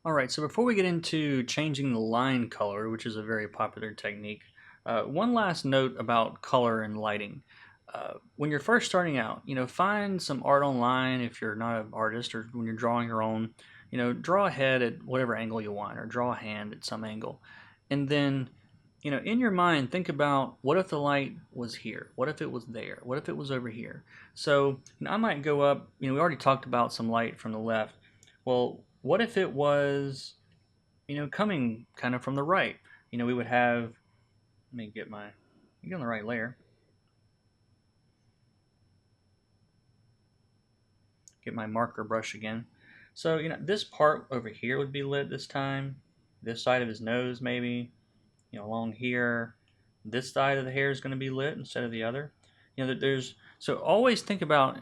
Alright, so before we get into changing the line color, which is a very popular technique, one last note about color and lighting. When you're first starting out, find some art online if you're not an artist or when you're drawing your own. Draw a head at whatever angle you want or draw a hand at some angle. And then, in your mind, think about what if the light was here? What if it was there? What if it was over here? So, I might go up, we already talked about some light from the left. Well, what if it was, coming kind of from the right? We would have, let me get on the right layer, get my marker brush again. So, this part over here would be lit this time. This side of his nose, maybe, along here. This side of the hair is going to be lit instead of the other. So always think about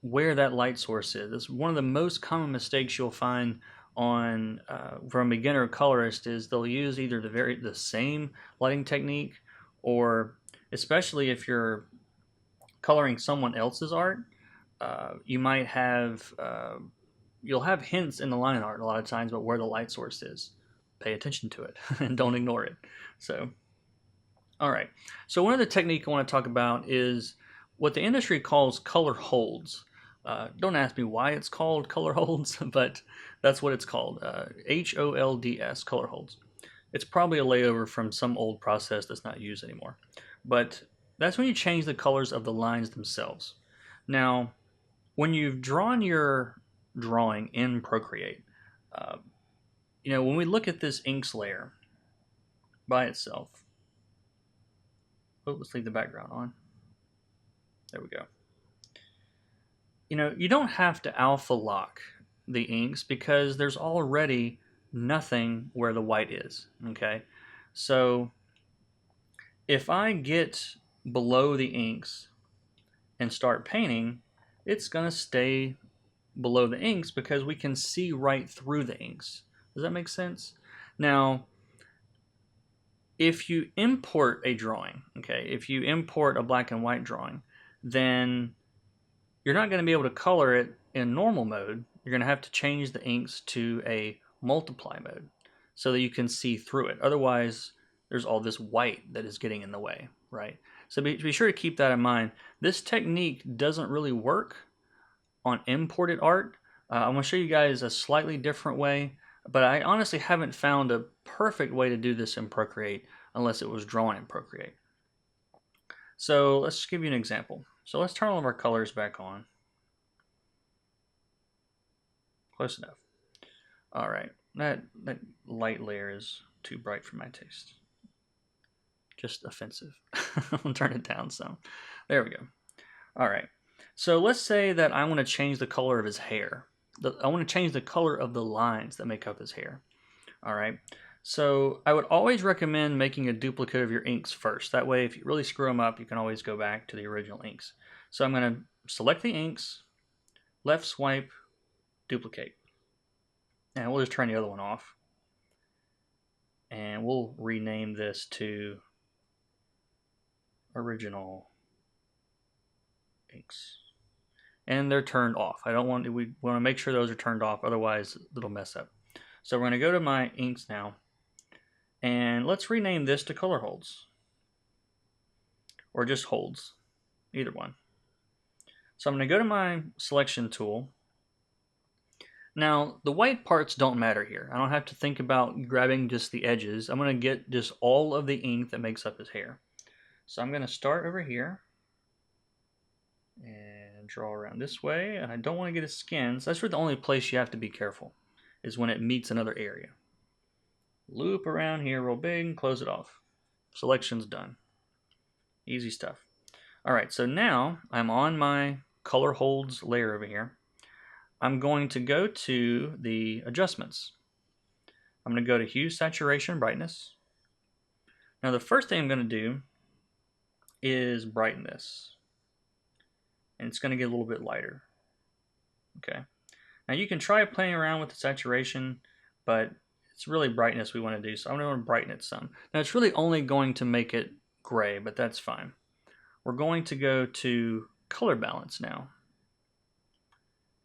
where that light source is. It's one of the most common mistakes you'll find on from a beginner colorist is they'll use either the same lighting technique, or especially if you're coloring someone else's art, you might have you'll have hints in the line art a lot of times about where the light source is. Pay attention to it and don't ignore it. So, all right. So one of the technique I want to talk about is what the industry calls color holds. Don't ask me why it's called color holds, but that's what it's called. HOLDS, color holds. It's probably a layover from some old process that's not used anymore. But that's when you change the colors of the lines themselves. Now, when you've drawn your drawing in Procreate, uh, when we look at this inks layer by itself, let's leave the background on. There we go. You don't have to alpha lock the inks because there's already nothing where the white is, okay? So if I get below the inks and start painting, it's going to stay below the inks because we can see right through the inks. Does that make sense? Now, if you import a drawing, okay, if you import a black and white drawing, then you're not going to be able to color it in normal mode. You're going to have to change the inks to a multiply mode so that you can see through it. Otherwise, there's all this white that is getting in the way, right? So be sure to keep that in mind. This technique doesn't really work on imported art. I'm going to show you guys a slightly different way, but I honestly haven't found a perfect way to do this in Procreate unless it was drawn in Procreate. So let's give you an example. So let's turn all of our colors back on. Close enough. All right, that light layer is too bright for my taste. Just offensive. I'll turn it down some. There we go. All right. So let's say that I want to change the color of his hair. I want to change the color of the lines that make up his hair. All right. So I would always recommend making a duplicate of your inks first. That way, if you really screw them up, you can always go back to the original inks. So I'm going to select the inks, left swipe, duplicate. And we'll just turn the other one off. And we'll rename this to original inks. And they're turned off. We want to make sure those are turned off, otherwise it'll mess up. So we're going to go to my inks now, and let's rename this to color holds, or just holds, either one. So I'm going to go to my selection tool. Now the white parts don't matter here. I don't have to think about grabbing just the edges. I'm going to get just all of the ink that makes up his hair. So I'm going to start over here and draw around this way, and I don't want to get his skin, so that's really the only place you have to be careful, is when it meets another area. Loop around here real big, close it off. Selection's done. Easy stuff. Alright, so now I'm on my color holds layer over here. I'm going to go to the adjustments. I'm going to go to hue, saturation, brightness. Now the first thing I'm going to do is brighten this. And it's going to get a little bit lighter. Okay. Now you can try playing around with the saturation, but it's really brightness we want to do, so I'm going to brighten it some. Now it's really only going to make it gray, but that's fine. We're going to go to color balance now.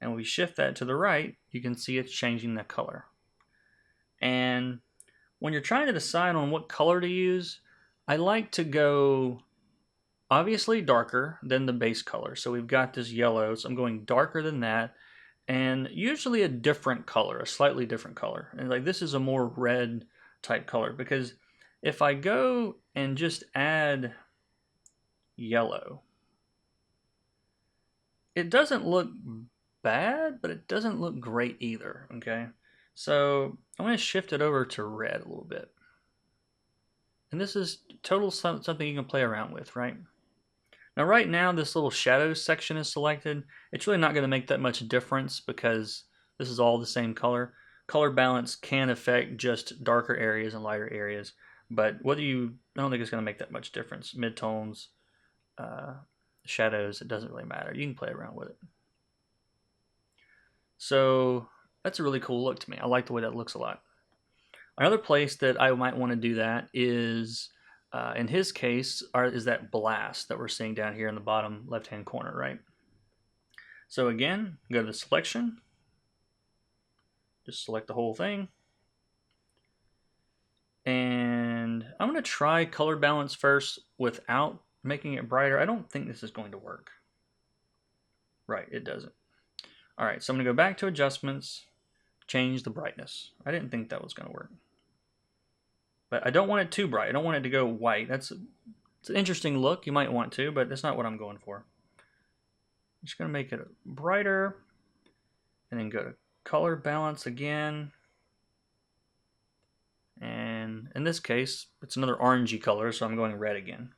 And when we shift that to the right, you can see it's changing the color. And when you're trying to decide on what color to use, I like to go obviously darker than the base color. So we've got this yellow, so I'm going darker than that, and usually a different color, a slightly different color. And like this is a more red type color, because if I go and just add yellow, it doesn't look bad, but it doesn't look great either, okay? So I'm going to shift it over to red a little bit. And this is total something you can play around with, right? Now right now this little shadows section is selected. It's really not going to make that much difference because this is all the same color. Color balance can affect just darker areas and lighter areas, but I don't think it's going to make that much difference. Midtones, shadows, it doesn't really matter. You can play around with it. So that's a really cool look to me. I like the way that looks a lot. Another place that I might want to do that is, in his case, is that blast that we're seeing down here in the bottom left-hand corner, right? So again, go to the selection, just select the whole thing. And I'm going to try color balance first without making it brighter. I don't think this is going to work. Right, it doesn't. All right, so I'm going to go back to adjustments, change the brightness. I didn't think that was going to work. But I don't want it too bright. I don't want it to go white. It's an interesting look. You might want to, but that's not what I'm going for. I'm just going to make it brighter, and then go to color balance again. And in this case, it's another orangey color, so I'm going red again.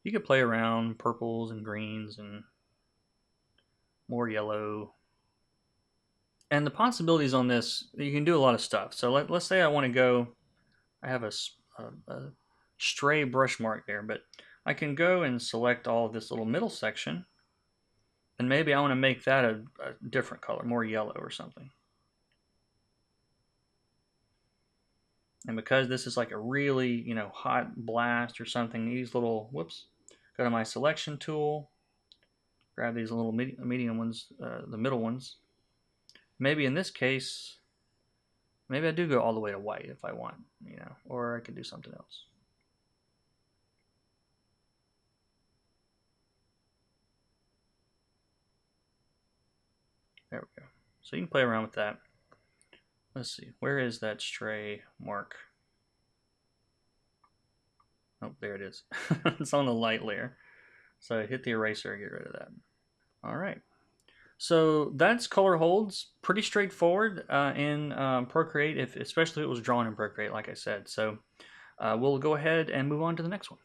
You could play around purples and greens and more yellow. And the possibilities on this, you can do a lot of stuff. So let's say I want to go, I have a stray brush mark there, but I can go and select all of this little middle section, and maybe I want to make that a different color, more yellow or something. And because this is like a really, hot blast or something, these little, go to my selection tool, grab these little medium ones, the middle ones. Maybe in this case, maybe I do go all the way to white if I want, or I could do something else. There we go. So you can play around with that. Let's see, where is that stray mark? Oh, there it is. It's on the light layer. So hit the eraser and get rid of that. All right. So that's color holds. Pretty straightforward in Procreate, especially if it was drawn in Procreate, like I said. So we'll go ahead and move on to the next one.